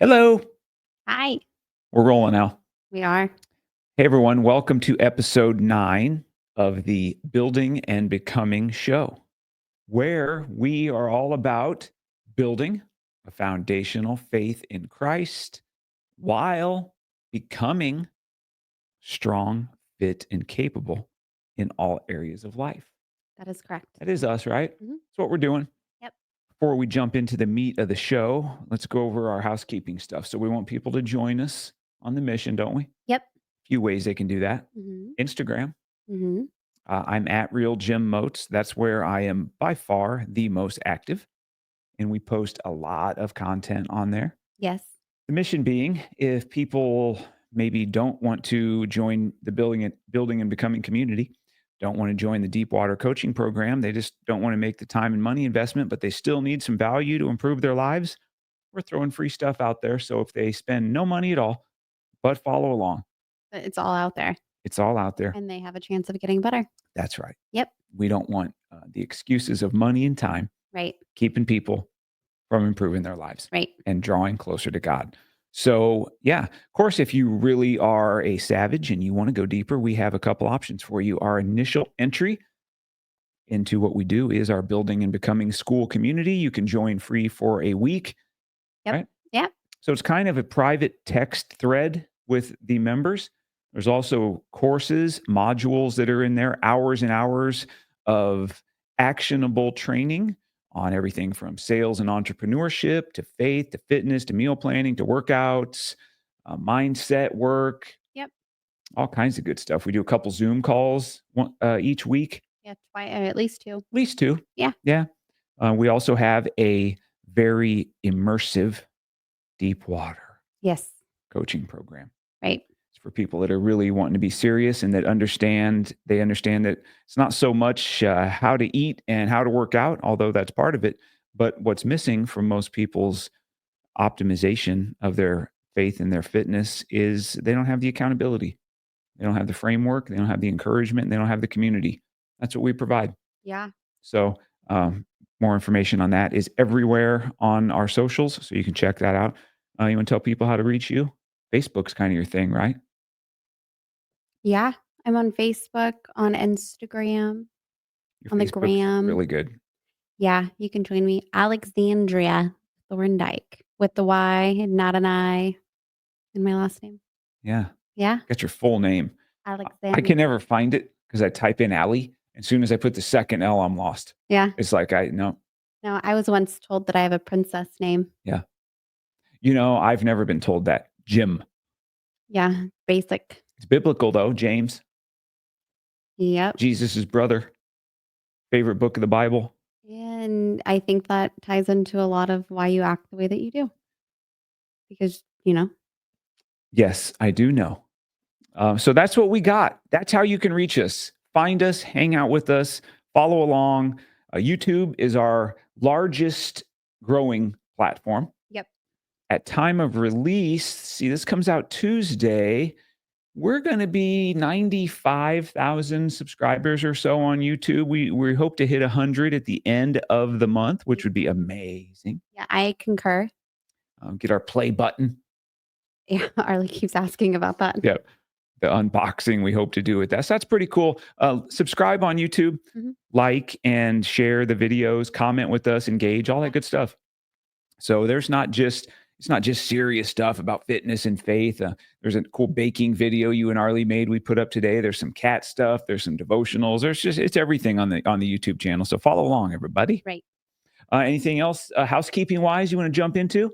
Hello. Hi, We're rolling now. we are. Hey, everyone. Welcome to episode 9 of the Building and Becoming Show, where we are all about building a foundational faith in Christ while becoming strong, fit, and capable in all areas of life. That is correct. That is us, right? Mhm. That's what we're doing. Yep. Before we jump into the meat of the show, let's go over our housekeeping stuff. So we want people to join us on the mission, don't we? Yep. Few ways they can do that. Mm-hmm. Instagram. Mm-hmm. I'm at Real Jim Moats. That's where I am by far the most active. And we post a lot of content on there. Yes. The mission being, if people maybe don't want to join the building and becoming community, don't want to join the deep water coaching program, they just don't want to make the time and money investment, but they still need some value to improve their lives, we're throwing free stuff out there. So if they spend no money at all, but follow along, But it's all out there, it's all out there. and they have a chance of getting better. That's right. Yep. We don't want the excuses of money and time Right. keeping people from improving their lives Right. and drawing closer to God. So, yeah, of course, if you really are a savage and you want to go deeper, we have a couple options for you. Our initial entry into what we do is our building and becoming school community. You can join free for a week. Yep. Right? Yeah. So it's kind of a private text thread with the members. There's also courses, modules that are in there, hours and hours of actionable training on everything from sales and entrepreneurship to faith to fitness to meal planning to workouts, mindset work, Yep. all kinds of good stuff. We do a couple Zoom calls each week, Yeah. At least 2. at least 2. Yeah. Yeah. We also have a very immersive deep water Yes. coaching program. Right. It's for people that are really wanting to be serious and that understand that it's not so much how to eat and how to work out, although that's part of it, but what's missing from most people's optimization of their faith and their fitness is they don't have the accountability. They don't have the framework. They don't have the encouragement. They don't have the community. That's what we provide. Yeah. So more information on that is everywhere on our socials. So you can check that out. You want to tell people how to reach you? Facebook's kind of your thing, right? Yeah. I'm on Facebook, on Instagram, Your on the Facebook's gram. really good. Yeah. You can join me, Alexandria Thorndike, with the Y, not an I, in my last name. Yeah. Yeah. Got your full name. Alexandria. I can never find it because I type in Allie. As soon as I put the second L, I'm lost. Yeah. It's like, no. No, I was once told that I have a princess name. Yeah. I've never been told that. Jim. Yeah. Basic. It's biblical, though. James. Yep. Jesus' brother. Favorite book of the Bible. And I think that ties into a lot of why you act the way that you do. Because, Yes, I do know. So that's what we got. That's how you can reach us. Find us, hang out with us, follow along. YouTube is our largest growing platform. Yep. At time of release, see, this comes out Tuesday. We're going to be 95,000 subscribers or so on YouTube. We hope to hit 100 at the end of the month, which would be amazing. Yeah, I concur. Get our play button. Yeah, Arlie keeps asking about that. Yeah. The unboxing we hope to do with that. So that's pretty cool. Subscribe on YouTube, like and share the videos, comment with us, engage, all that good stuff. So it's not just serious stuff about fitness and faith. There's a cool baking video you and Arlie made we put up today. There's some cat stuff. There's some devotionals. It's everything on the YouTube channel. So follow along, everybody. Right. Anything else housekeeping wise you want to jump into?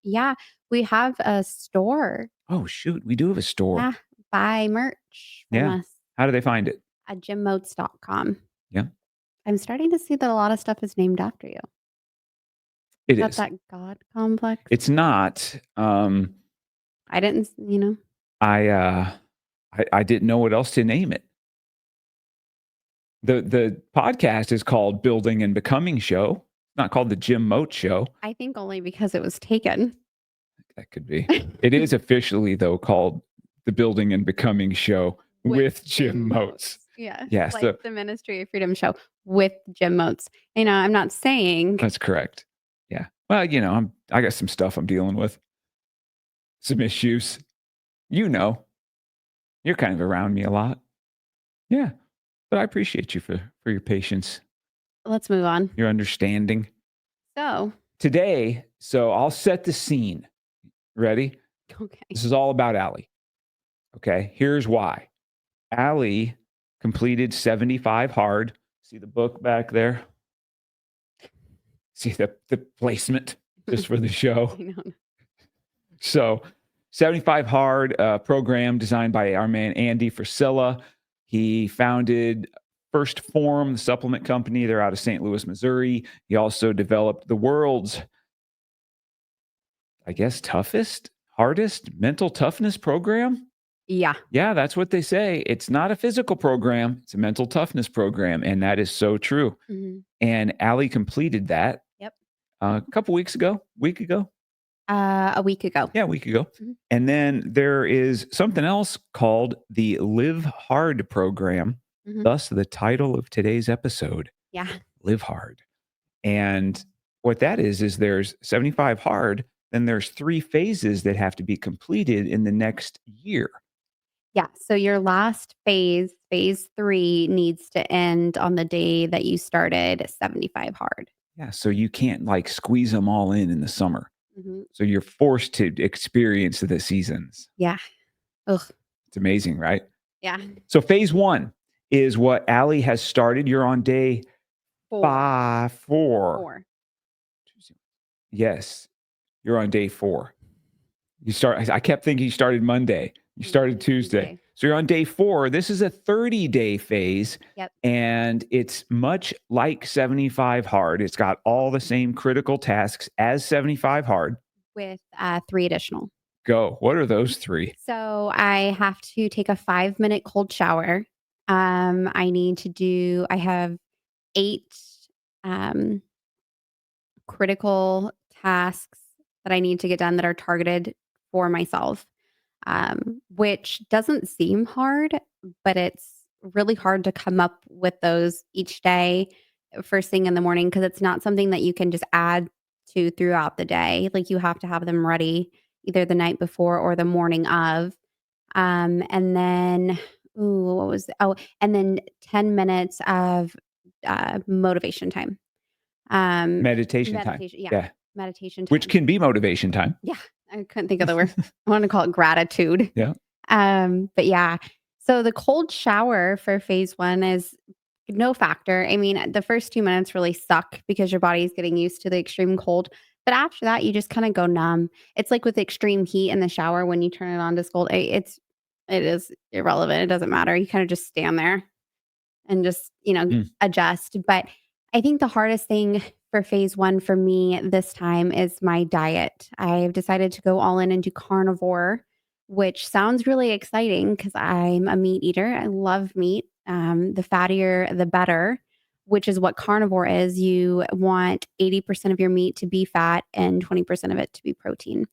Yeah, we have a store. Oh, shoot. We do have a store. Yeah, buy merch from us How do they find it? at jimmoats.com. Yeah. I'm starting to see that a lot of stuff is named after you. It Is is. that God complex? It's not. I didn't, I didn't know what else to name it. The podcast is called Building and Becoming Show. Not called the Jim Moats Show. I think only because it was taken. That could be. It is officially, though, called the Building and Becoming Show with Jim Moats. Yeah. Yeah. Like the Ministry of Freedom Show with Jim Moats. I'm not saying. That's correct. Yeah. Well, I got some stuff I'm dealing with, some issues. You know, you're kind of around me a lot. Yeah, but I appreciate you for your patience, Let's move on. your understanding. So, Today, so I'll set the scene. Ready? okay. This is all about Allie. Okay, here's why. Allie completed 75 hard. See the book back there? See the placement just for the show. I know. So 75 hard program designed by our man Andy Frisella. He founded First Form, the supplement company. They're out of St. Louis, Missouri. He also developed the world's, I guess, hardest mental toughness program. Yeah. Yeah, that's what they say. It's not a physical program, it's a mental toughness program. And that is so true. Hmm. And Allie completed that Yep. a couple weeks ago, week ago. A week ago. Yeah, a week ago. Mhm. And then there is something else called the LiveHard Program. Hmm. Thus, the title of today's episode, Yeah. Live Hard. And what that is there's 75 hard, then there's 3 phases that have to be completed in the next year. Yeah. So your last phase 3, needs to end on the day that you started 75 hard. Yeah, so you can't like squeeze them all in the summer. Hmm. So you're forced to experience the seasons. Yeah. Ugh. It's amazing, right? Yeah. So phase 1 is what Allie has started. You're on day 4. 4. 4. Yes, you're on day 4. I kept thinking you started Monday. You started Tuesday. So you're on day 4. This is a 30-day phase. Yep. And it's much like 75 hard. It's got all the same critical tasks as 75 hard. With 3 additional. Go. What are those 3? So I have to take a 5-minute cold shower. I have 8 um, critical tasks that I need to get done that are targeted for myself, which doesn't seem hard, but it's really hard to come up with those each day, first thing in the morning, because it's not something that you can just add to throughout the day. Like you have to have them ready either the night before or the morning of. And then, and then 10 minutes of motivation time. Meditation time. Meditation, yeah, Yeah. meditation time. Which can be motivation time. Yeah, I couldn't think of the word. I want to call it gratitude. Yeah. But yeah, so the cold shower for phase 1 is no factor. I mean, the first 2 minutes really suck because your body's getting used to the extreme cold. But after that, you just kind of go numb. It's like with extreme heat in the shower when you turn it on to cold. It is irrelevant. It doesn't matter. You kind of just stand there and just, Mm. adjust. But I think the hardest thing for phase 1 for me this time is my diet. I've decided to go all in and do carnivore, which sounds really exciting because I'm a meat eater. I love meat. The fattier, the better, which is what carnivore is. You want 80% of your meat to be fat and 20% of it to be protein.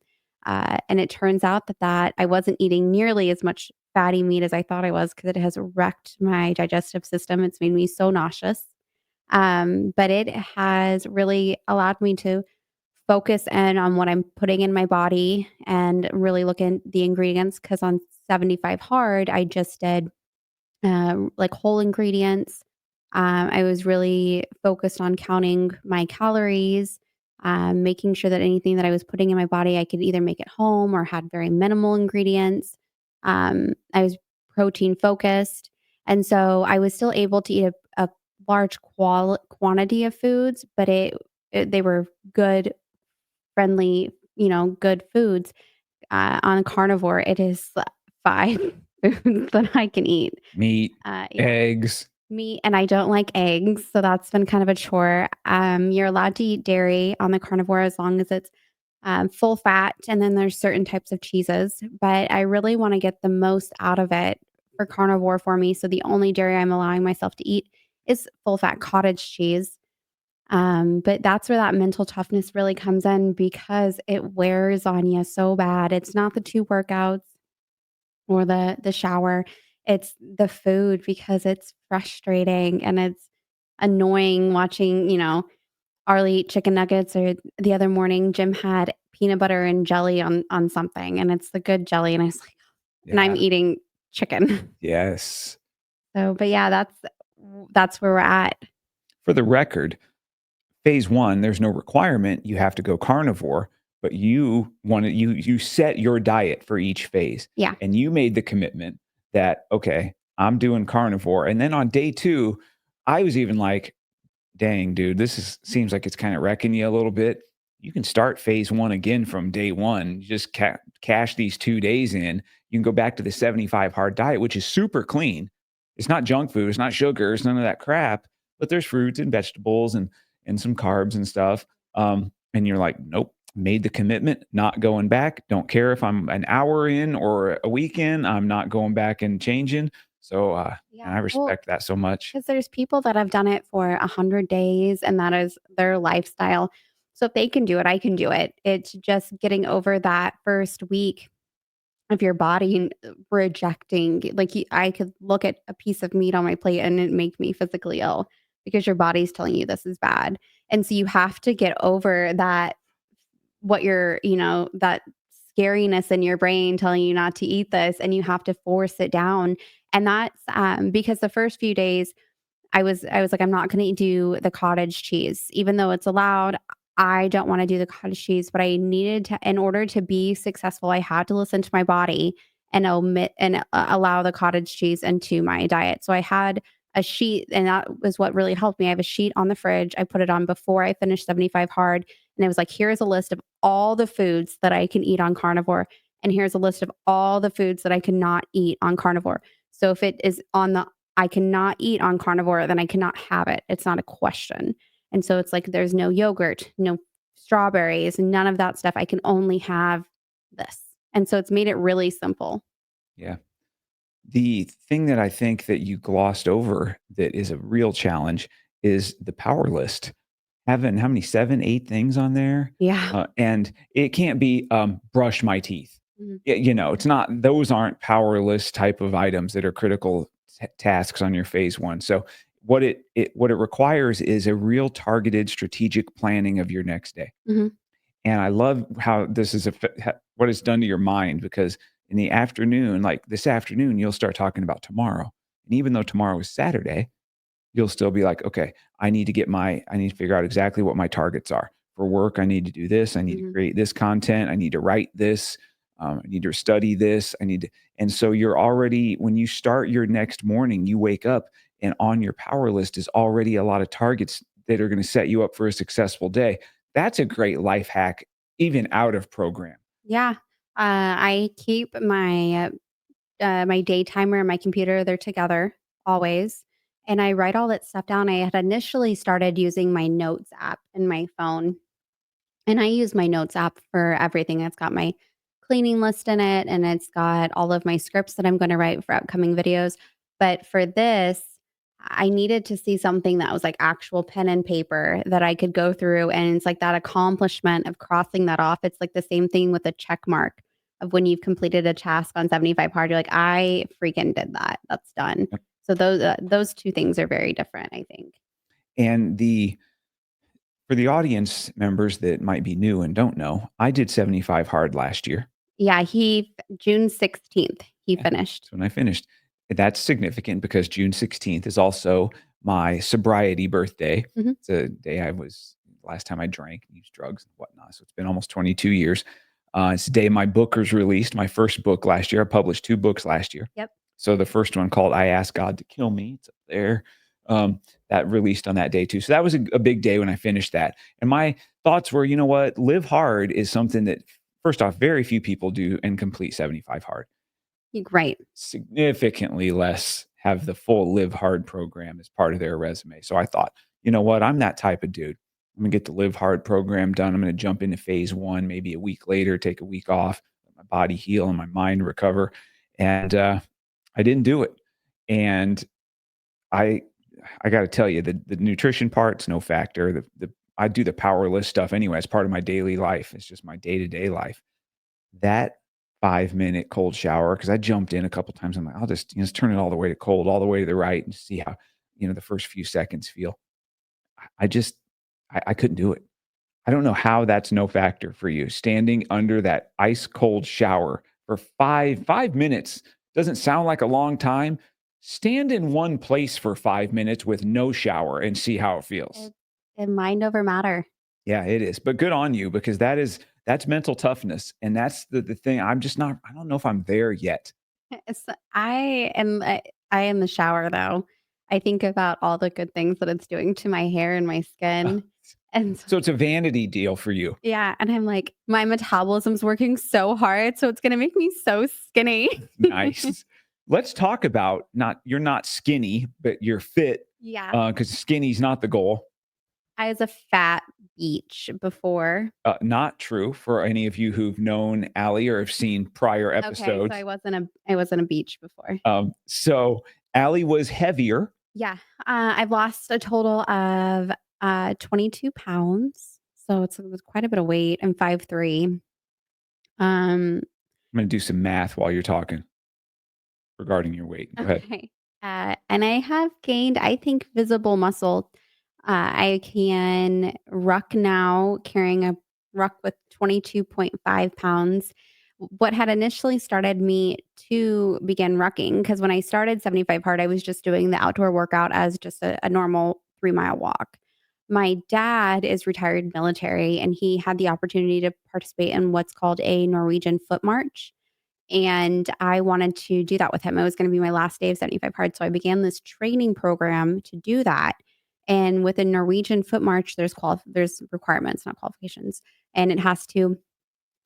And it turns out that I wasn't eating nearly as much fatty meat as I thought I was because it has wrecked my digestive system. It's made me so nauseous. But it has really allowed me to focus in on what I'm putting in my body and really look at the ingredients. Because on 75 hard, I just did like whole ingredients. I was really focused on counting my calories, making sure that anything that I was putting in my body, I could either make at home or had very minimal ingredients. I was protein focused. And so I was still able to eat a large quantity of foods, but they were good, friendly, good foods. On carnivore, it is 5 foods that I can eat. Meat, Yeah. eggs. Meat, and I don't like eggs, so that's been kind of a chore. You're allowed to eat dairy on the carnivore as long as it's full fat, and then there's certain types of cheeses. But I really want to get the most out of it for carnivore for me. So the only dairy I'm allowing myself to eat is full fat cottage cheese. But that's where that mental toughness really comes in because it wears on you so bad. It's not the 2 workouts or the shower. It's the food because it's frustrating and it's annoying watching, Arlie eat chicken nuggets, or the other morning, Jim had peanut butter and jelly on something, and it's the good jelly, and I was like, and I'm Yeah. eating chicken. Yes. So, but yeah, that's where we're at. For the record, phase one, there's no requirement you have to go carnivore, but you set your diet for each phase, Yeah. and you made the commitment that, okay, I'm doing carnivore. And then on day two, I was even like, dang, dude, seems like it's kind of wrecking you a little bit. You can start phase one again from day one. You just cash these 2 days in. You can go back to the 75 hard diet, which is super clean. It's not junk food. It's not sugar. It's none of that crap. But there's fruits and vegetables and some carbs and stuff. And you're like, nope, made the commitment, not going back. Don't care if I'm an hour in or a week in. I'm not going back and changing. So Yeah. and I Well, respect that so much. because there's people that have done it for 100 days and that is their lifestyle. So if they can do it, I can do it. It's just getting over that first week of your body and rejecting. Like I could look at a piece of meat on my plate and it make me physically ill because your body's telling you this is bad. And so you have to get over that, what you're, that scariness in your brain telling you not to eat this, and you have to force it down. And that's because the first few days I was like, I'm not going to do the cottage cheese, even though it's allowed. I don't want to do the cottage cheese, but I needed to, in order to be successful, I had to listen to my body and omit and allow the cottage cheese into my diet. So I had a sheet, and that was what really helped me. I have a sheet on the fridge. I put it on before I finished 75 hard, and it was like, here's a list of all the foods that I can eat on carnivore, and here's a list of all the foods that I cannot eat on carnivore. So if it is on the I cannot eat on carnivore, then I cannot have it. It's not a question. And so it's like there's no yogurt, no strawberries, none of that stuff. I can only have this. And so it's made it really simple. Yeah. The thing that I think that you glossed over that is a real challenge is the power list. Having how many 7, 8 things on there? Yeah. And it can't be, brush my teeth. Mhm. It's not those aren't power list type of items that are critical tasks on your phase one. So what it requires is a real targeted strategic planning of your next day. Mhm. And I love how this is what it's done to your mind because in the afternoon, like this afternoon, you'll start talking about tomorrow. And even though tomorrow is Saturday, you'll still be like, okay, I need to figure out exactly what my targets are. For work, I need to do this. I need to Mhm. create this content. I need to write this. I need to study this. And so you're already, when you start your next morning, you wake up and on your power list is already a lot of targets that are going to set you up for a successful day. That's a great life hack, even out of program. Yeah. I keep my day timer and my computer, they're together always. And I write all that stuff down. I had initially started using my notes app in my phone. And I use my notes app for everything. It's got my cleaning list in it, and it's got all of my scripts that I'm going to write for upcoming videos. But for this, I needed to see something that was like actual pen and paper that I could go through. And it's like that accomplishment of crossing that off. It's like the same thing with a check mark of when you've completed a task on 75 hard. You're like, I freaking did that. That's done. So those two things are very different, I think. And for the audience members that might be new and don't know, I did 75 hard last year. Yeah, June 16th, he Yeah, finished. that's when I finished. That's significant because June 16th is also my sobriety birthday. Mhm. It's a day last time I drank and used drugs and whatnot. So it's been almost 22 years. It's the day my book was released, my first book last year. I published 2 books last year. Yep. So the first one called I Asked God to Kill Me. It's up there. Um, that released on that day too. So that was a big day when I finished that. And my thoughts were, you know what? Live hard is something that, first off, very few people do and complete 75 hard. Right. Significantly less have the full Live Hard program as part of their resume. So I thought, you know what? I'm that type of dude. I'm gonna get the Live Hard program done. I'm gonna jump into phase one, maybe a week later, take a week off, let my body heal and my mind recover. And I didn't do it. And I I got to tell you, the nutrition part's no factor. The I do the powerless stuff anyway. It's part of my daily life. It's just my day to day life. That 5-minute cold shower, because I jumped in a couple times. I'm like, I'll just turn it all the way to cold, all the way to the right, and see how the first few seconds feel. I just I couldn't do it. I don't know how that's no factor for you. Standing under that ice cold shower for 5 minutes doesn't sound like a long time. Stand in one place for 5 minutes with no shower and see how it feels. It's and mind over matter. Yeah, it is. But good on you because that's mental toughness. And that's the thing. I'm just not, I don't know if I'm there yet. It's I am the shower though. I think about all the good things that it's doing to my hair and my skin. And so So it's a vanity deal for you. yeah, and I'm like, my metabolism's working so hard, so it's gonna make me so skinny. Nice. Let's talk about not you're not skinny, but you're fit Yeah. because skinny's not the goal. I was a fat beach before. Not true for any of you who've known Allie or have seen prior Okay, so episodes. I wasn't a beach before. So Allie was heavier. Yeah, I've lost a total of 22 pounds, so it was quite a bit of weight. I'm 5'3". Um, I'm going to do some math while you're talking regarding your weight. Go ahead. okay, and I have gained, I think, visible muscle. I can ruck now, carrying a ruck with 22.5 pounds. What had initially started me to begin rucking, because when I started 75 hard, I was just doing the outdoor workout as just a normal 3-mile walk. My dad is retired military, and he had the opportunity to participate in what's called a Norwegian foot march. And I wanted to do that with him. It was going to be my last day of 75 hard. So I began this training program to do that. And with a Norwegian foot march, there's requirements, not qualifications. And it has to,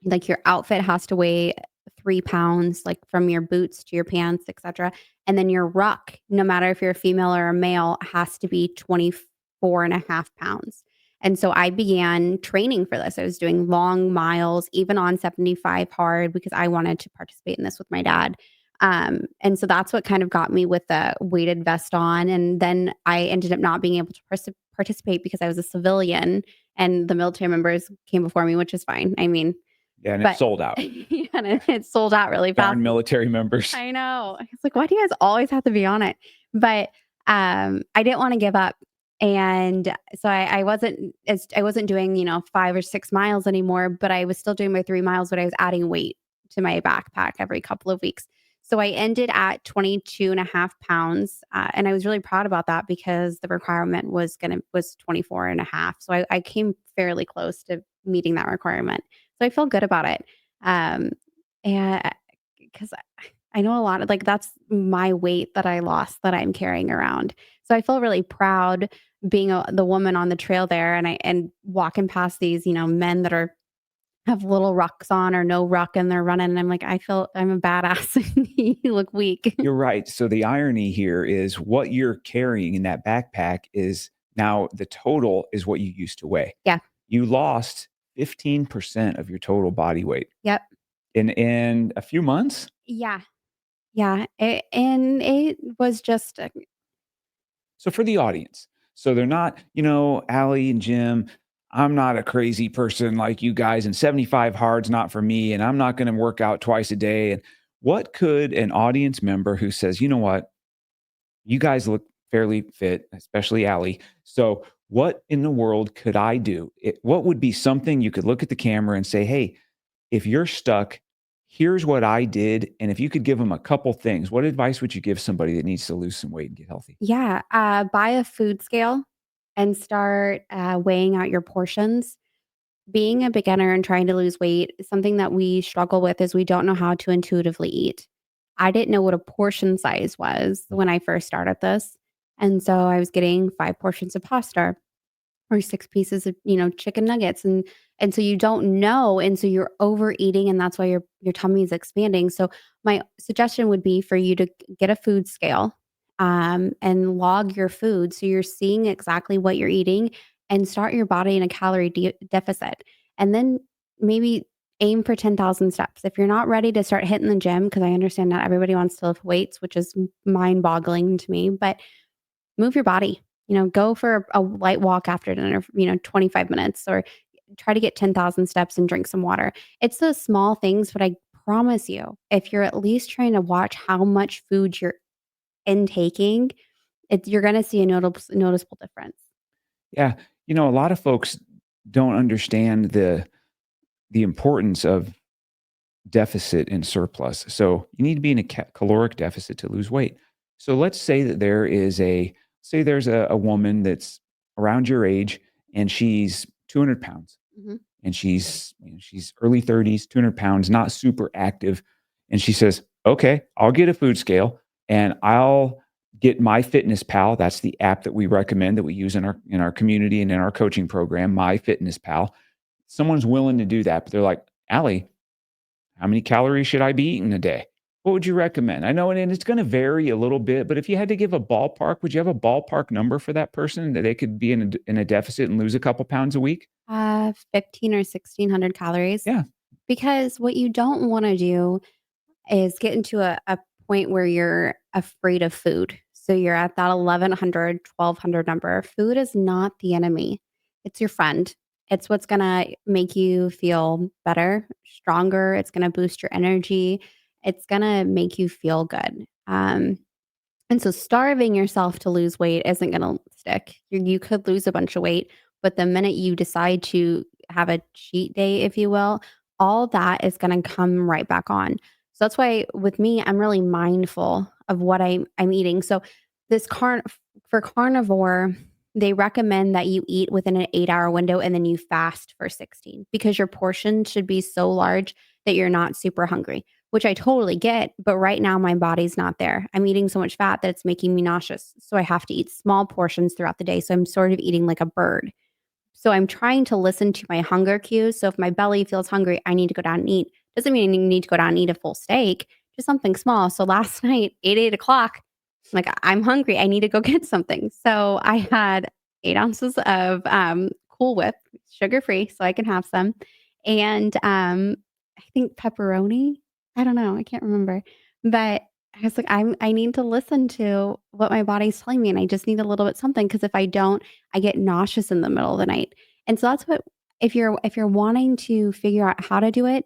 like, your outfit has to weigh 3 pounds, like from your boots to your pants, etc. And then your ruck, no matter if you're a female or a male, has to be 24.5 pounds. And so I began training for this. I was doing long miles, even on 75 hard, because I wanted to participate in this with my dad. And so that's what kind of got me with the weighted vest on. And then I ended up not being able to participate because I was a civilian and the military members came before me, which is fine. I mean, Yeah, and it's but sold out. yeah, and it sold out really fast. Darn military members. I know. It's like, why do you guys always have to be on it? But I didn't want to give up. And so I wasn't doing, 5 or 6 miles anymore, but I was still doing my 3 miles, but I was adding weight to my backpack every couple of weeks. So I ended at 22.5 pounds. And I was really proud about that because the requirement was 24.5. So I came fairly close to meeting that requirement. So I feel good about it. Um, and because I know a lot of, like, that's my weight that I lost that I'm carrying around. So I feel really proud being the woman on the trail there, and walking past these, men that have little rucks on or no ruck and they're running. And I'm like, I feel I'm a badass. You look weak. You're right. So the irony here is what you're carrying in that backpack is now the total is what you used to weigh. Yeah. You lost 15% of your total body weight Yep. in a few months. Yeah. Yeah. And it was just, So for the audience, so they're not, Allie and Jim, I'm not a crazy person like you guys, and 75 hard's not for me, and I'm not going to work out twice a day. And what could an audience member who says, you know what, you guys look fairly fit, especially Allie. So what in the world could I do? What would be something you could look at the camera and say, hey, if you're stuck, here's what I did. And if you could give them a couple things, what advice would you give somebody that needs to lose some weight and get healthy? yeah, buy a food scale and start weighing out your portions. Being a beginner and trying to lose weight, something that we struggle with is we don't know how to intuitively eat. I didn't know what a portion size was when I first started this. And so I was getting 5 portions of pasta or 6 pieces of, chicken nuggets. And so you don't know. And so you're overeating, and that's why your tummy is expanding. So my suggestion would be for you to get a food scale, and log your food so you're seeing exactly what you're eating, and start your body in a calorie deficit. And then maybe aim for 10,000 steps. If you're not ready to start hitting the gym, because I understand not everybody wants to lift weights, which is mind boggling to me, but move your body. Go for a light walk after dinner, 25 minutes, or try to get 10,000 steps and drink some water. It's those small things, but I promise you, if you're at least trying to watch how much food you're intaking, you're going to see a noticeable difference. Yeah. A lot of folks don't understand the importance of deficit and surplus. So you need to be in a caloric deficit to lose weight. So let's say that there's a woman that's around your age and she's 200 pounds Mhm. and she's early 30s, 200 pounds, not super active. And she says, okay, I'll get a food scale and I'll get my Fitness Pal. That's the app that we recommend that we use in our community and in our coaching program, My Fitness Pal. Someone's willing to do that, but they're like, Allie, how many calories should I be eating a day? What would you recommend? I know, and it's going to vary a little bit, but if you had to give a ballpark, would you have a ballpark number for that person that they could be in a deficit and lose a couple pounds a week? 15 or 1,600 calories. Yeah. Because what you don't want to do is get into a point where you're afraid of food. So you're at that 1,100, 1,200 number. Food is not the enemy, it's your friend. It's what's going to make you feel better, stronger. It's going to boost your energy. It's going to make you feel good. And so starving yourself to lose weight isn't going to stick. You could lose a bunch of weight, but the minute you decide to have a cheat day, if you will, all that is going to come right back on. So that's why with me, I'm really mindful of what I'm eating. So this for carnivore, they recommend that you eat within an 8-hour window and then you fast for 16 because your portion should be so large that you're not super hungry, which I totally get. But right now, my body's not there. I'm eating so much fat that it's making me nauseous. So I have to eat small portions throughout the day. So I'm sort of eating like a bird. So I'm trying to listen to my hunger cues. So if my belly feels hungry, I need to go down and eat. Doesn't mean you need to go down and eat a full steak, just something small. So last night, 8 o'clock, I'm like, I'm hungry. I need to go get something. So I had 8 ounces of Cool Whip, sugar free, so I can have some. And I think pepperoni. I don't know. I can't remember. But I was like, I need to listen to what my body's telling me. And I just need a little bit something because if I don't, I get nauseous in the middle of the night. And so that's what if you're wanting to figure out how to do it,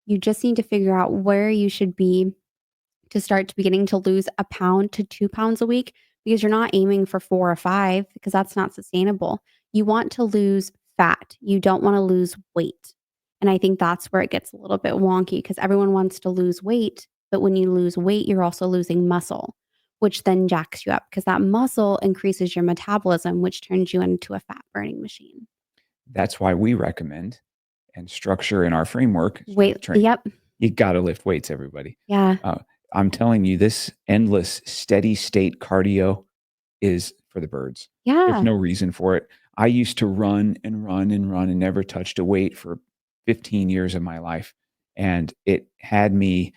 you just need to figure out where you should be to start to beginning to lose a pound to 2 pounds a week because you're not aiming for 4 or 5 because that's not sustainable. You want to lose fat. You don't want to lose weight. And I think that's where it gets a little bit wonky because everyone wants to lose weight. But when you lose weight, you're also losing muscle, which then jacks you up because that muscle increases your metabolism, which turns you into a fat burning machine. That's why we recommend and structure in our framework strength Weight, training. yep. You got to lift weights, everybody. Yeah. Uh, I'm telling you, this endless steady state cardio is for the birds. There's Yeah. no reason for it. I used to run and run and run and never touched a weight for 15 years of my life. And it had me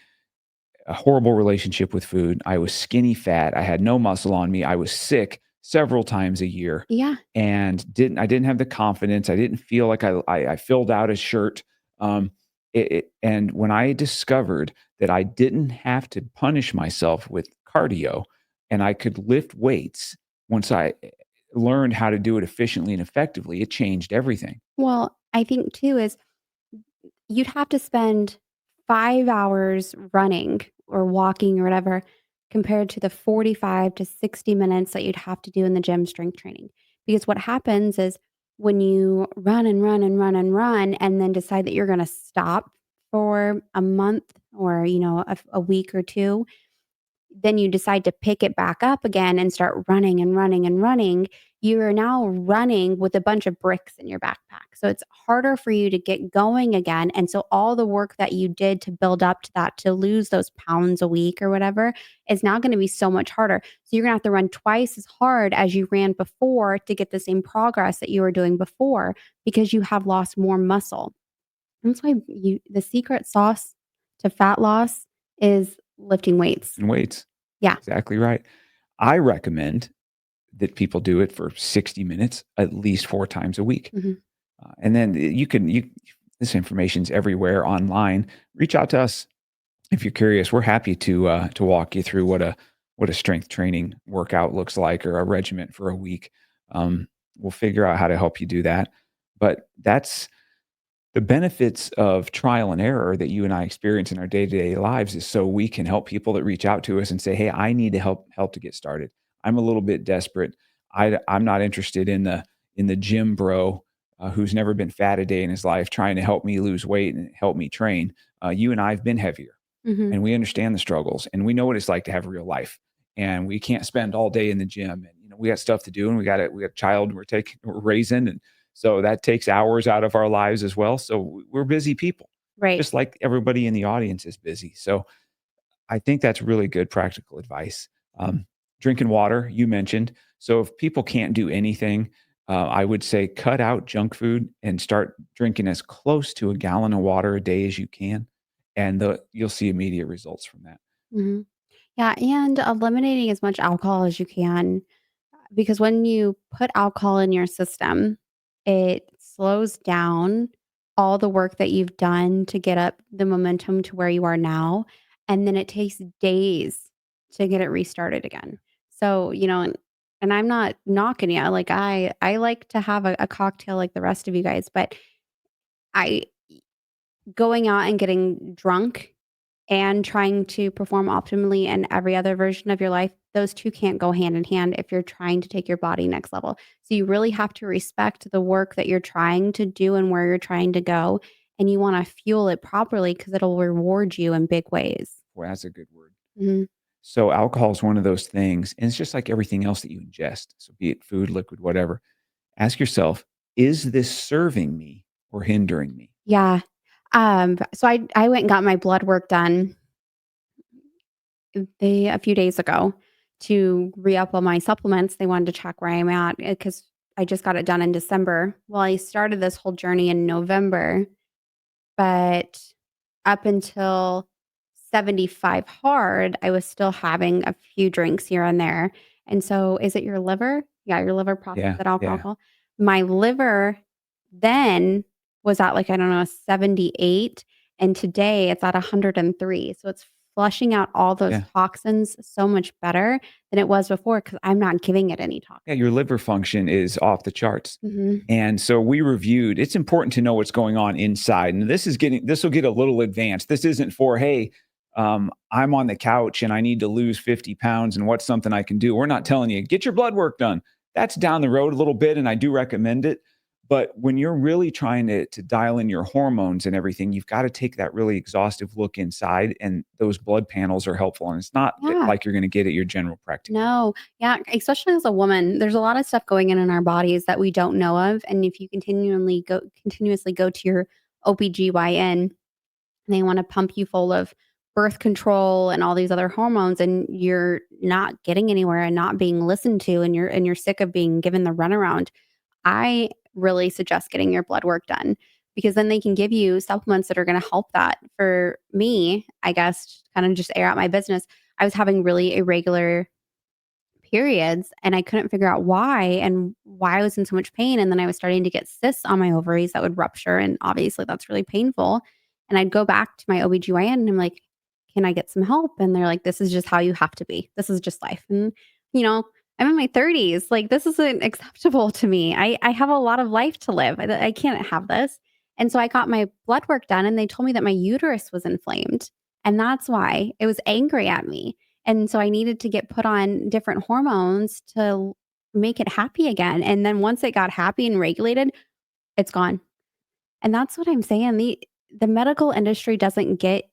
a horrible relationship with food. I was skinny fat. I had no muscle on me. I was sick several times a year Yeah. and I didn't have the confidence. I didn't feel like I filled out a shirt. Um, and when I discovered that I didn't have to punish myself with cardio and I could lift weights once I learned how to do it efficiently and effectively, it changed everything. Well, I think too is you'd have to spend 5 hours running or walking or whatever compared to the 45 to 60 minutes that you'd have to do in the gym strength training. Because what happens is when you run and run and run and run and then decide that you're going to stop for a month or a week or two, then you decide to pick it back up again and start running and running and running, you are now running with a bunch of bricks in your backpack. So it's harder for you to get going again. And so all the work that you did to build up to that, to lose those pounds a week or whatever, is now going to be so much harder. So you're going to have to run twice as hard as you ran before to get the same progress that you were doing before because you have lost more muscle. That's why the secret sauce to fat loss is lifting weights. And weights. Yeah. Exactly right. I recommend that people do it for 60 minutes at least 4 times a week. Mhm. And then this information's everywhere online. Reach out to us if you're curious. We're happy to walk you through what a strength training workout looks like or a regiment for a week. We'll figure out how to help you do that. But that's the benefits of trial and error that you and I experience in our day-to-day lives is so we can help people that reach out to us and say, "Hey, I need to help to get started. I'm a little bit desperate. I'm not interested in in the gym bro who's never been fat a day in his life trying to help me lose weight and help me train. You and I have been heavier Mhm. and we understand the struggles and we know what it's like to have real life. And we can't spend all day in the gym and we got stuff to do and we got a child we're raising and so that takes hours out of our lives as well. So we're busy people, Right. just like everybody in the audience is busy. So I think that's really good practical advice. Um, Drinking water, you mentioned. So if people can't do anything, I would say cut out junk food and start drinking as close to a gallon of water a day as you can, and you'll see immediate results from that. Mhm. Yeah, and eliminating as much alcohol as you can, because when you put alcohol in your system, it slows down all the work that you've done to get up the momentum to where you are now, and then it takes days to get it restarted again. So, and I'm not knocking you. Like I like to have a cocktail like the rest of you guys, but I going out and getting drunk and trying to perform optimally in every other version of your life, those 2 can't go hand in hand if you're trying to take your body next level. So you really have to respect the work that you're trying to do and where you're trying to go, and you wanna fuel it properly because 'cause it'll reward you in big ways. Boy, that's a good word. Mhm. So alcohol is one of those things, and it's just like everything else that you ingest. So be it food, liquid, whatever. Ask yourself, is this serving me or hindering me? Yeah. So I went and got my blood work done a few days ago to re-up all my supplements. They wanted to check where I'm at because I just got it done in December. Well, I started this whole journey in November, but up until 75 hard, I was still having a few drinks here and there. And so, is it your liver? Yeah, your liver processes Yeah, that yeah, alcohol. My liver then was at like, I don't know, 78. And today it's at 103. So it's flushing out all those yeah. toxins so much better than it was before because I'm not giving it any Yeah, toxins. your liver function is off the charts. Hmm. And so we reviewed, it's important to know what's going on inside. And this will get a little advanced. This isn't for, hey, I'm on the couch and I need to lose 50 pounds and what's something I can do. We're not telling you, get your blood work done. That's down the road a little bit. And I do recommend it. But when you're really trying to dial in your hormones and everything, you've got to take that really exhaustive look inside. And those blood panels are helpful. And it's not Yeah. like you're going to get at your general practitioner. No. Yeah, especially as a woman, there's a lot of stuff going in our bodies that we don't know of, and if you continuously go to your OBGYN, and they wanna pump you full of birth control and all these other hormones, and you're not getting anywhere and not being listened to, and you're sick of being given the runaround, I really suggest getting your blood work done because then they can give you supplements that are gonna help that. For me, I guess, kind of just air out my business, I was having really irregular periods and I couldn't figure out why I was in so much pain. And then I was starting to get cysts on my ovaries that would rupture. And obviously that's really painful. And I'd go back to my OBGYN and I'm like, can I get some help? And they're like, this is just how you have to be. This is just life. And, you know, I'm in my 30s. Like, this isn't acceptable to me. I have a lot of life to live. I can't have this. And so I got my blood work done and they told me that my uterus was inflamed. And that's why it was angry at me. And so I needed to get put on different hormones to make it happy again. And then once it got happy and regulated, it's gone. And that's what I'm saying. The medical industry doesn't get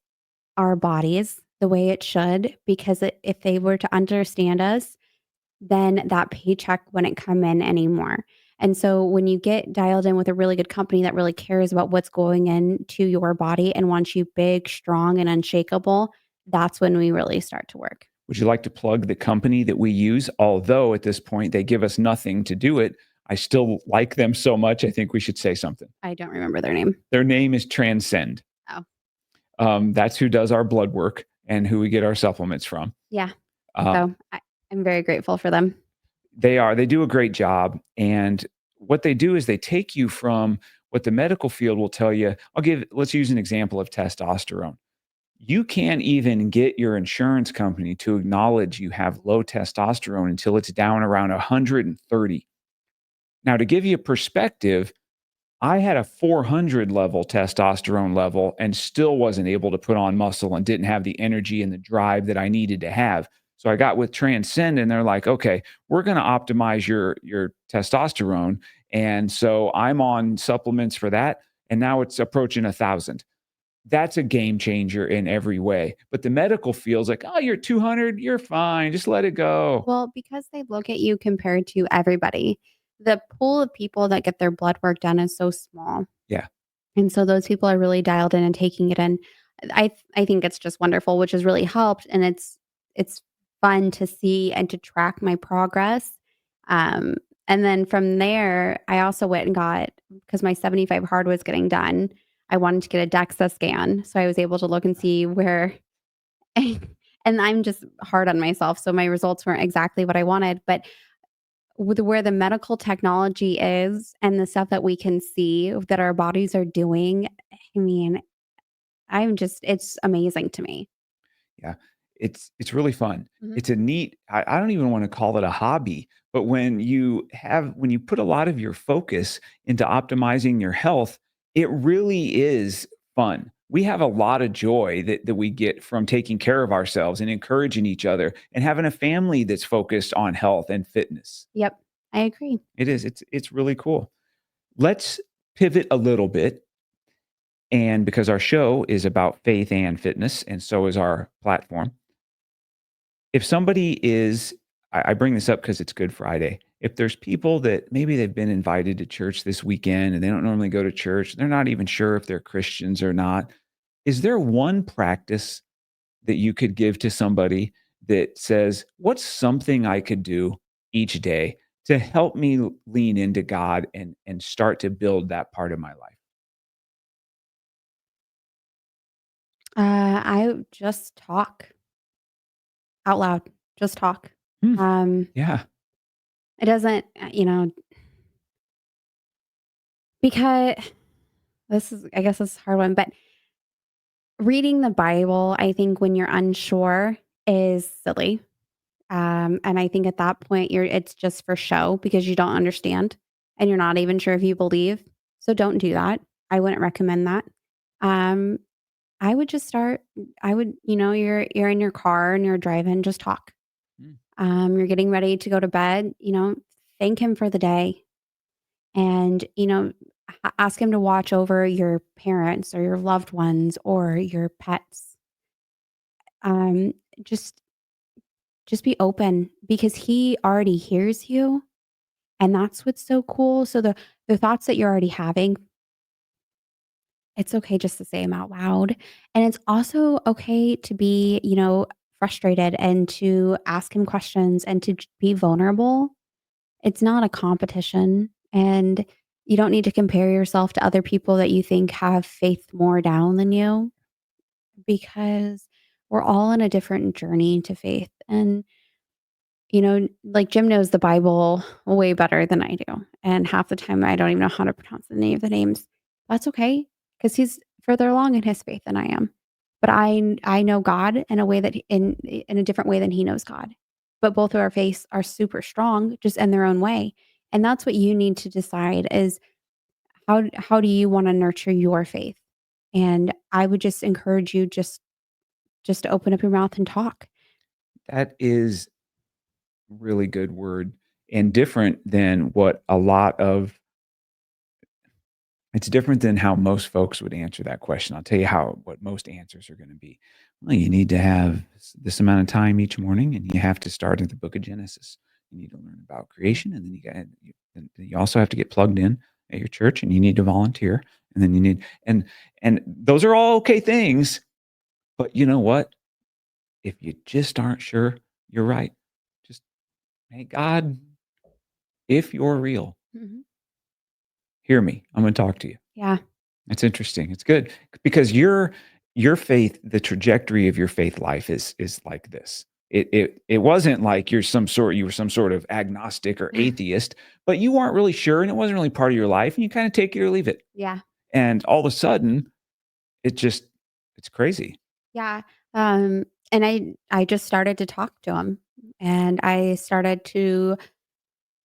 our bodies the way it should because if they were to understand us, then that paycheck wouldn't come in anymore. And so when you get dialed in with a really good company that really cares about what's going into your body and wants you big, strong, and unshakable, that's when we really start to work. Would you like to plug the company that we use? Although at this point they give us nothing to do it, I still like them so much. I think we should say something. I don't remember their name. Their name is Transcend. Oh, That's who does our blood work and who we get our supplements from. yeah. Uh, So I'm very grateful for them. they do a great job. And what they do is they take you from what the medical field will tell you. Let's use an example of testosterone. You can't even get your insurance company to acknowledge you have low testosterone until it's down around 130. Now, to give you perspective, I had a 400 level testosterone level and still wasn't able to put on muscle and didn't have the energy and the drive that I needed to have. So I got with Transcend and they're like, okay, we're going to optimize your testosterone And so I'm on supplements for that. And now it's approaching 1,000. That's a game changer in every way. But the medical feels like, oh, you're 200, you're fine. Just let it go. Well, because they look at you compared to everybody, the pool of people that get their blood work done is so small. Yeah. And so those people are really dialed in and taking it in. I think it's just wonderful, which has really helped, and it's fun to see and to track my progress. Um, and then from there, I also went and got, because my 75 hard was getting done, I wanted to get a DEXA scan, so I was able to look and see where and I'm just hard on myself, so my results weren't exactly what I wanted, but with where the medical technology is and the stuff that we can see that our bodies are doing, I mean, it's amazing to me. Yeah. It's really fun. Mhm. It's a neat, I don't even want to call it a hobby, but when you put a lot of your focus into optimizing your health, it really is fun. We have a lot of joy that we get from taking care of ourselves and encouraging each other and having a family that's focused on health and fitness. Yep, I agree. It is. It's really cool. Let's pivot a little bit. And because our show is about faith and fitness, and so is our platform, if somebody is, I bring this up because it's Good Friday. If there's people that maybe they've been invited to church this weekend and they don't normally go to church, they're not even sure if they're Christians or not. Is there one practice that you could give to somebody that says, what's something I could do each day to help me lean into God and start to build that part of my life? I just talk out loud, just talk. Hmm, Um, yeah. it doesn't, because I guess this is a hard one, but reading the Bible, I think when you're unsure is silly. And I think at that point it's just for show because you don't understand and you're not even sure if you believe. So don't do that. I wouldn't recommend that. Um, I would just start I would, you're in your car and you're driving, just talk. Mm, You're getting ready to go to bed, thank him for the day and, ask him to watch over your parents or your loved ones or your pets. Um, just just be open because he already hears you. And that's what's so cool. So the thoughts that you're already having, it's okay just to say them out loud. And it's also okay to be, frustrated and to ask him questions and to be vulnerable. It's not a competition. And you don't need to compare yourself to other people that you think have faith more down than you because we're all on a different journey to faith. And like Jim knows the Bible way better than I do, and half the time I don't even know how to pronounce any of the names. That's okay, because he's further along in his faith than I am. But I know God in a way that in a different way than he knows God. But both of our faiths are super strong, just in their own way. And that's what you need to decide is how do you want to nurture your faith? And I would just encourage you just to open up your mouth and talk. that is really good word and different than what a lot of it's different than how most folks would answer that question. I'll tell you what most answers are going to be. Well, you need to have this amount of time each morning, and you have to start at the book of Genesis. You need to learn about creation, and then you also have to get plugged in at your church, and you need to volunteer, and then you need and those are all okay things. But you know what? If you just aren't sure, you're right. Just hey, God, if you're real, Mhm. hear me. I'm going to talk to you. Yeah. That's interesting. It's good because your faith, the trajectory of your faith life is like this. It wasn't like you were some sort of agnostic or atheist, but you weren't really sure and it wasn't really part of your life and you kind of take it or leave it. Yeah. And all of a sudden, it's crazy. Yeah, and I just started to talk to him, and I started to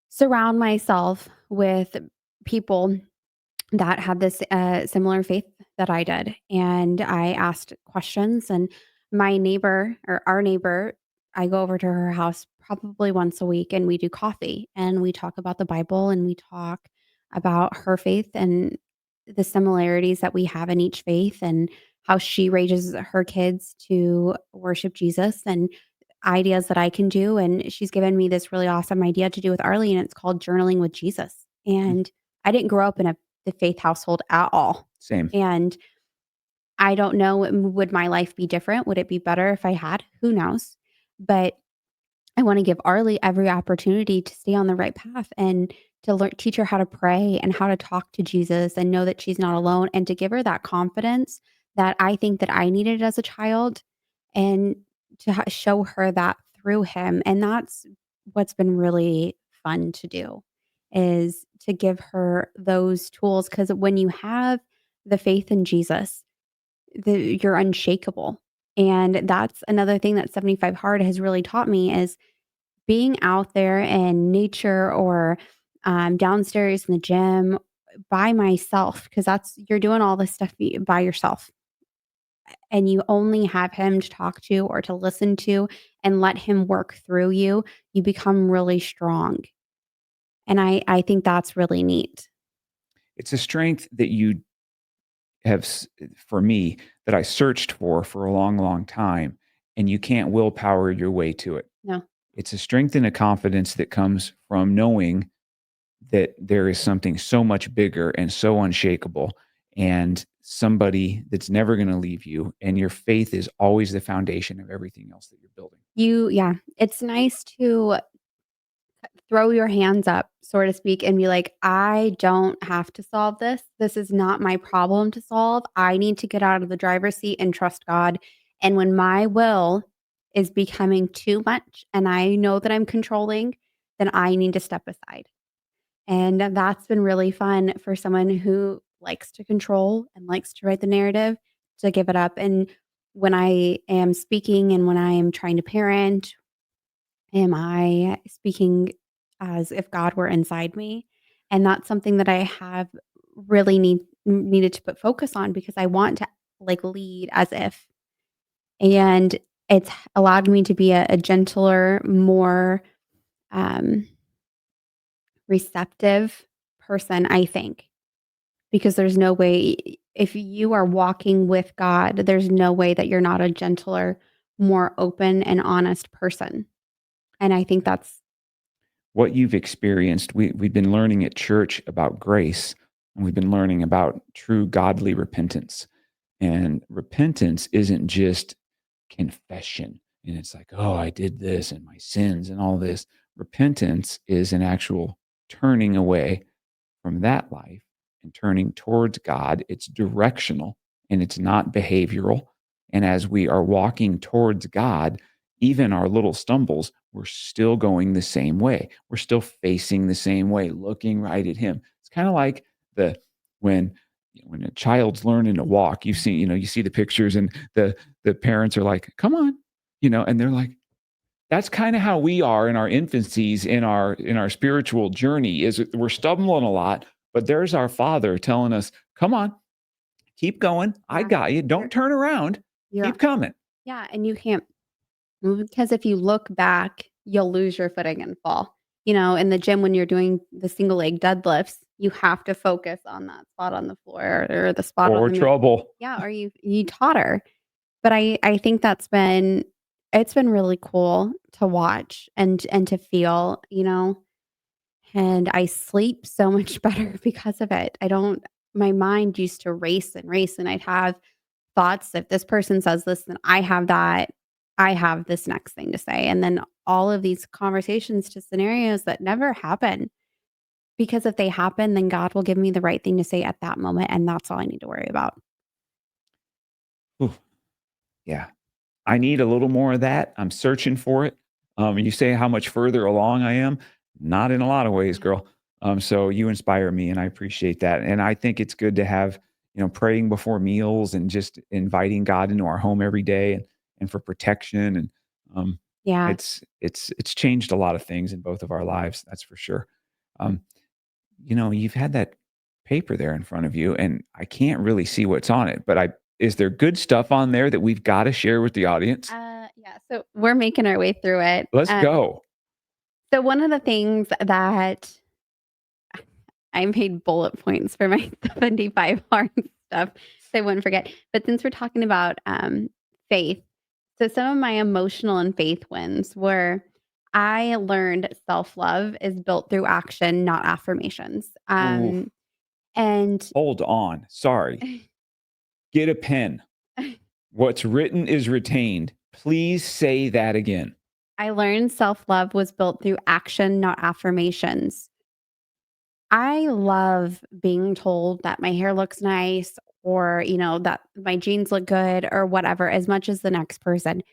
surround myself with people that had this, similar faith that I did, and I asked questions, and my neighbor or our neighbor, I go over to her house probably once a week, and we do coffee, and we talk about the Bible, and we talk, about her faith and the similarities that we have in each faith and how she raises her kids to worship Jesus and ideas that I can do. And she's given me this really awesome idea to do with Arlie, and it's called journaling with Jesus. Mm, And I didn't grow up in the faith household at all. same. And I don't know, would my life be different? Would it be better if I had? Who knows? But I want to give Arlie every opportunity to stay on the right path and to learn, teach her how to pray and how to talk to Jesus and know that she's not alone and to give her that confidence that I think that I needed as a child and to show her that through him. And that's what's been really fun to do is to give her those tools because when you have the faith in Jesus, you're unshakable. And that's another thing that 75 Hard has really taught me is being out there in nature or downstairs in the gym by myself, because that's you're doing all this stuff by yourself and you only have him to talk to or to listen to and let him work through you, you become really strong. And I think that's really neat. It's a strength that you have, for me, that I searched for a long, long time, and you can't willpower your way to it. No. It's a strength and a confidence that comes from knowing that there is something so much bigger and so unshakable and somebody that's never going to leave you. And your faith is always the foundation of everything else that you're building. Yeah, it's nice to throw your hands up, so to speak, and be like, I don't have to solve this. This is not my problem to solve. I need to get out of the driver's seat and trust God. And when my will is becoming too much and I know that I'm controlling, then I need to step aside. And that's been really fun for someone who likes to control and likes to write the narrative to give it up. And when I am speaking and when I am trying to parent, am I speaking as if God were inside me? And that's something that I have really needed to put focus on because I want to like lead as if. And it's allowed me to be a gentler, more um, receptive person, I think, because there's no way if you are walking with God, there's no way that you're not a gentler, more open and honest person. And I think that's What you've experienced, we've been learning at church about grace, and we've been learning about true godly repentance. And repentance isn't just confession. And it's like, oh, I did this and my sins and all this. Repentance is an actual turning away from that life and turning towards God. It's directional and it's not behavioral. And as we are walking towards God, even our little stumbles, we're still going the same way. We're still facing the same way, looking right at Him. It's kind of like the when when a child's learning to walk, you see, you see the pictures, and the parents are like, "Come on," and they're like, that's kind of how we are in our infancies, in our spiritual journey, is we're stumbling a lot, but there's our Father telling us, "Come on, keep going. I yeah. got you. Don't turn around. Yeah. Keep coming." Yeah, and you can't because if you look back, you'll lose your footing and fall. In the gym when you're doing the single leg deadlifts, you have to focus on that spot on the floor or the spot on Or the mat. trouble. Yeah, or you totter. But I think it's been really cool to watch and to feel, and I sleep so much better because of it. I don't my mind used to race and race and I'd have thoughts, if this person says this, then I have that. I have this next thing to say. And then all of these conversations to scenarios that never happen. Because if they happen, then God will give me the right thing to say at that moment. And that's all I need to worry about. Ooh, yeah. I need a little more of that. I'm searching for it. You say how much further along I am? Not in a lot of ways, girl. So you inspire me, and I appreciate that. And I think it's good to have, praying before meals and just inviting God into our home every day, and for protection. And um, Yeah. it's changed a lot of things in both of our lives. That's for sure. Um, you've had that paper there in front of you, and I can't really see what's on it, but is there good stuff on there that we've got to share with the audience? Yeah. So we're making our way through it. Let's go. So one of the things that I made bullet points for my 75 hard stuff so I wouldn't forget. But since we're talking about faith, so some of my emotional and faith wins were I learned self love is built through action, not affirmations. Ooh, And hold on. Sorry. Get a pen. What's written is retained. Please say that again. I learned self love was built through action, not affirmations. I love being told that my hair looks nice or, that my jeans look good or whatever as much as the next person.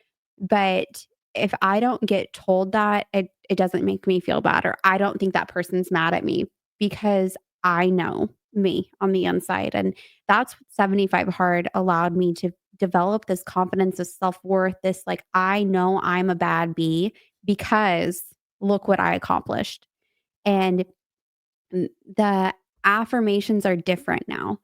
But if I don't get told that, it doesn't make me feel bad or I don't think that person's mad at me because I know me on the inside. And that's what 75 Hard allowed me to develop this confidence, this self-worth, this like, I know I'm a bad bee because look what I accomplished. And the affirmations are different now.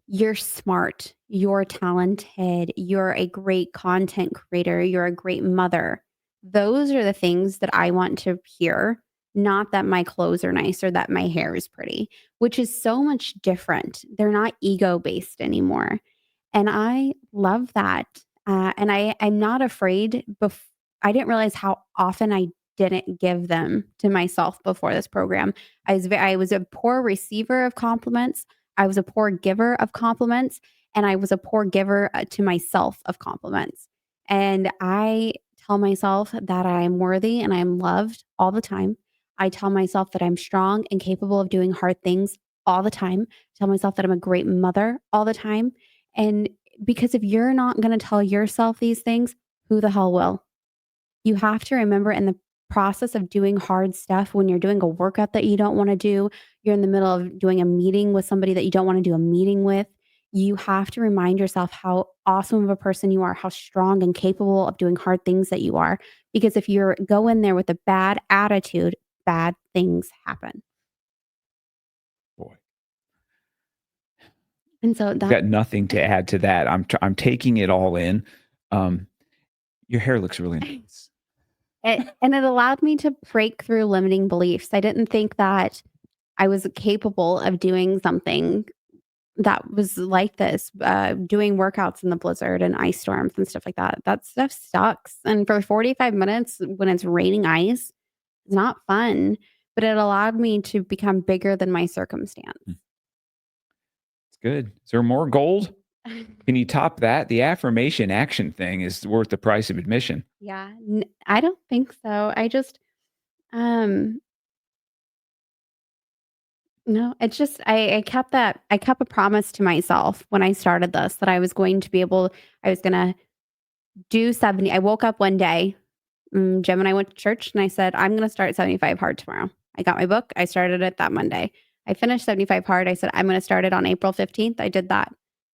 You're smart, you're talented, you're a great content creator, you're a great mother. Those are the things that I want to hear, not that my clothes are nice or that my hair is pretty, which is so much different. They're not ego based anymore. And I love that. And I'm not afraid. I didn't realize how often I didn't give them to myself before this program. I was a poor receiver of compliments. I was a poor giver of compliments, and I was a poor giver to myself of compliments. And I tell myself that I'm worthy and I'm loved all the time. I tell myself that I'm strong and capable of doing hard things all the time. I tell myself that I'm a great mother all the time. And because if you're not going to tell yourself these things, who the hell will? You have to remember in the process of doing hard stuff, when you're doing a workout that you don't want to do, you're in the middle of doing a meeting with somebody that you don't want to do a meeting with. You have to remind yourself how awesome of a person you are, how strong and capable of doing hard things that you are. Because if you go in there with a bad attitude, bad things happen. Boy, And so I've that got nothing to add to that. I'm taking it all in. Um, your hair looks really nice. it allowed me to break through limiting beliefs. I didn't think that I was capable of doing something that was like this, doing workouts in the blizzard and ice storms and stuff like that. That stuff sucks. And for 45 minutes when it's raining ice, it's not fun, but it allowed me to become bigger than my circumstance. It's good. Is there more gold? Can you top that? The affirmation action thing is worth the price of admission. Yeah, I don't think so. Um, no, it's just I kept a promise to myself when I started this that I was going to be able, I was going to do 70. I woke up one day. Jim and I went to church and I said, I'm going to start 75 hard tomorrow. I got my book. I started it that Monday. I finished 75 hard. I said, I'm going to start it on April 15th. I did that.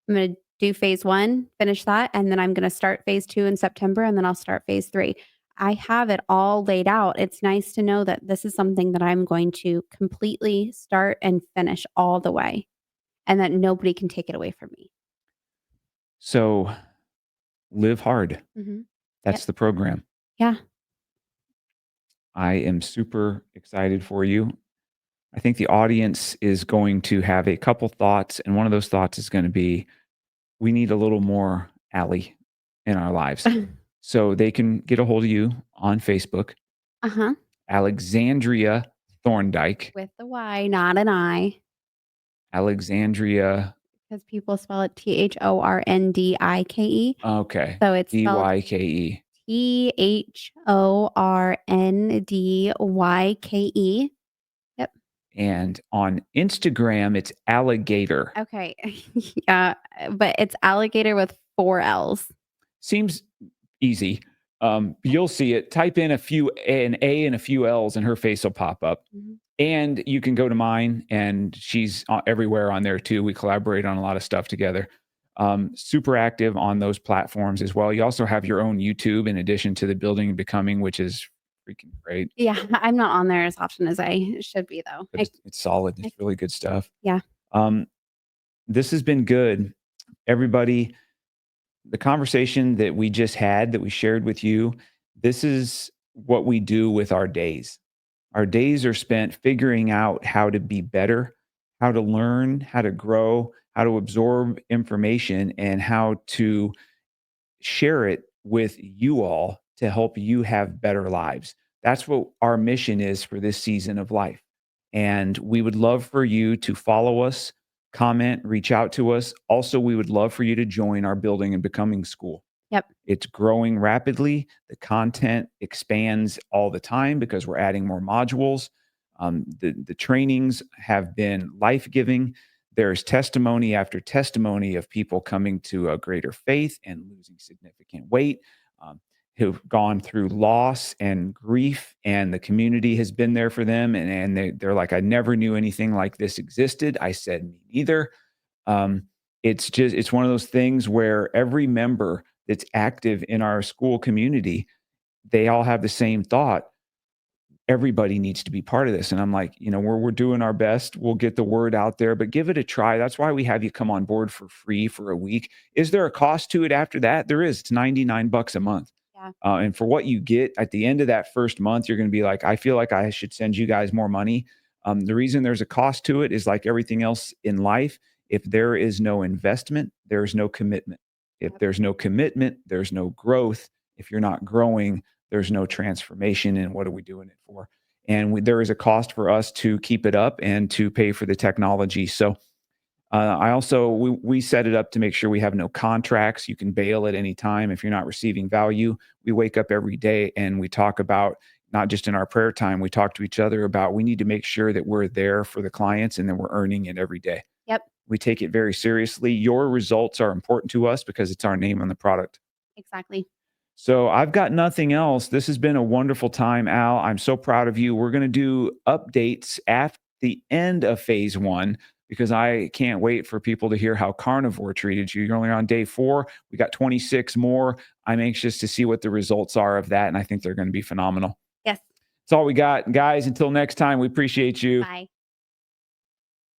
I'm going to do phase one, finish that. And then I'm going to start phase two in September. And then I'll start phase three. I have it all laid out. It's nice to know that this is something that I'm going to completely start and finish all the way and that nobody can take it away from me. So live hard. Mm-hmm. That's Yep. the program. Yeah. I am super excited for you. I think the audience is going to have a couple thoughts, and one of those thoughts is going to be, we need a little more Allie in our lives. So they can get a hold of you on Facebook, Uh-huh. Alexandria Thorndike. With the Y, not an I. Alexandria. Because people spell it Thorndike. Okay. So it's spelled Dyke. Thorndye. Yep. And on Instagram, it's alligator. Okay. Yeah. But it's alligator with 4 L's. Seems easy. You'll see it. Type in an A and a few L's, and her face will pop up. Mhm. And you can go to mine, and she's everywhere on there too. We collaborate on a lot of stuff together. Super active on those platforms as well. You also have your own YouTube in addition to the Building and Becoming, which is freaking great. Yeah. I'm not on there as often as I should be, though. But it's solid. It's really good stuff. Yeah. This has been good. Everybody, the conversation that we just had, that we shared with you, this is what we do with our days. Our days are spent figuring out how to be better, how to learn, how to grow, how to absorb information, and how to share it with you all to help you have better lives. That's what our mission is for this season of life. And we would love for you to follow us, comment, reach out to us. Also, we would love for you to join our building and becoming school. Yep. It's growing rapidly. The content expands all the time because we're adding more modules. The trainings have been life-giving. There's testimony after testimony of people coming to a greater faith and losing significant weight, who've gone through loss and grief, and the community has been there for them. They're like, I never knew anything like this existed. I said, me neither. It's one of those things where every member that's active in our school community, they all have the same thought. Everybody needs to be part of this. And I'm like, we're doing our best. We'll get the word out there, but give it a try. That's why we have you come on board for free for a week. Is there a cost to it after that? There is. It's $99 a month. Yeah. And for what you get at the end of that first month, you're going to be like, I feel like I should send you guys more money. The reason there's a cost to it is like everything else in life. If there is no investment, there's no commitment. If there's no commitment, there's no growth. If you're not growing, there's no transformation. And what are we doing it for? And there is a cost for us to keep it up and to pay for the technology. So we set it up to make sure we have no contracts. You can bail at any time if you're not receiving value. We wake up every day and we talk about, not just in our prayer time, we talk to each other about, we need to make sure that we're there for the clients and then we're earning it every day. Yep. We take it very seriously. Your results are important to us because it's our name on the product. Exactly. So I've got nothing else. This has been a wonderful time, Al. I'm so proud of you. We're going to do updates at the end of phase 1 because I can't wait for people to hear how Carnivore treated you. You're only on day 4. We got 26 more. I'm anxious to see what the results are of that, and I think they're going to be phenomenal. Yes. That's all we got. Guys, until next time, we appreciate you. Bye.